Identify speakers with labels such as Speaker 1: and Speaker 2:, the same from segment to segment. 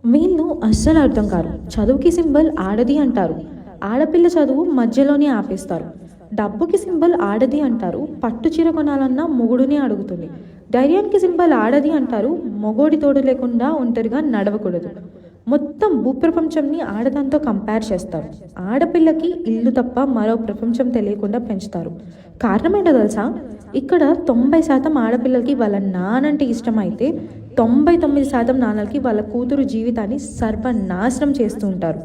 Speaker 1: వీళ్ళు అస్సలు అర్థం కారు. చదువుకి సింబల్ ఆడది అంటారు, ఆడపిల్ల చదువు మధ్యలోనే ఆపేస్తారు. డబ్బుకి సింబల్ ఆడది అంటారు, పట్టు చీర కొనాలన్నా మొగుడునే అడుగుతుంది. ధైర్యానికి సింబల్ ఆడది అంటారు, మొగోడి తోడు లేకుండా ఒంటరిగా నడవకూడదు. మొత్తం భూప్రపంచంని ఆడదాంతో కంపేర్ చేస్తారు. ఆడపిల్లకి ఇల్లు తప్ప మరో ప్రపంచం తెలియకుండా పెంచుతారు. కారణం ఏంటో తెలుసా? ఇక్కడ 90% ఆడపిల్లలకి వాళ్ళ నానంటే ఇష్టమైతే 99% నాన్నలకి వాళ్ళ కూతురు జీవితాన్ని సర్వనాశనం చేస్తూ ఉంటారు.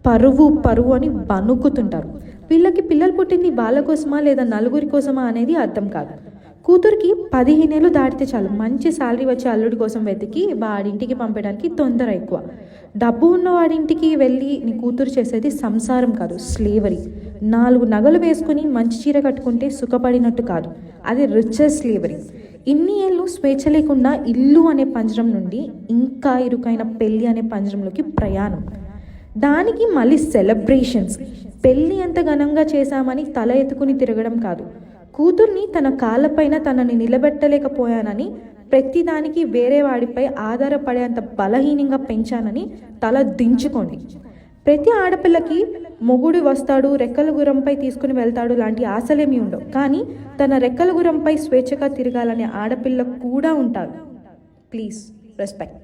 Speaker 1: పరువు పరువు అని వణుకుతుంటారు. వీళ్ళకి పిల్లలు పుట్టింది వాళ్ళ కోసమా లేదా నలుగురి కోసమా అనేది అర్థం కాదు. కూతురికి 15 ఏళ్ళు దాటితే చాలు మంచి శాలరీ వచ్చే అల్లుడి కోసం వెతికి వాడింటికి పంపడానికి తొందర ఎక్కువ. డబ్బు ఉన్న వాడింటికి వెళ్ళి నీ కూతురు చేసేది సంసారం కాదు, స్లేవరీ. 4 నగలు వేసుకుని మంచి చీర కట్టుకుంటే సుఖపడినట్టు కాదు, అది రిచెస్ స్లేవరీ. ఇన్ని ఏళ్ళు స్వేచ్ఛ లేకుండా ఇల్లు అనే పంజరం నుండి ఇంకా ఇరుకైన పెళ్ళి అనే పంజరంలోకి ప్రయాణం. దానికి మళ్ళీ సెలబ్రేషన్స్. పెళ్ళి ఎంత ఘనంగా చేశామని తల ఎత్తుకుని తిరగడం కాదు, కూతుర్ని తన కాళ్ళపైన తనని నిలబెట్టలేకపోయానని, ప్రతిదానికి వేరే వాడిపై ఆధారపడేంత బలహీనంగా పెంచానని తల దించుకోండి. ప్రతి ఆడపిల్లకి మొగుడు వస్తాడు, రెక్కల గుర్రంపై తీసుకుని వెళ్తాడు లాంటి ఆశలేమీ ఉండవు. కానీ తన రెక్కల గుర్రంపై స్వేచ్ఛగా తిరగాలనే ఆడపిల్ల కూడా ఉంటారు. Please respect.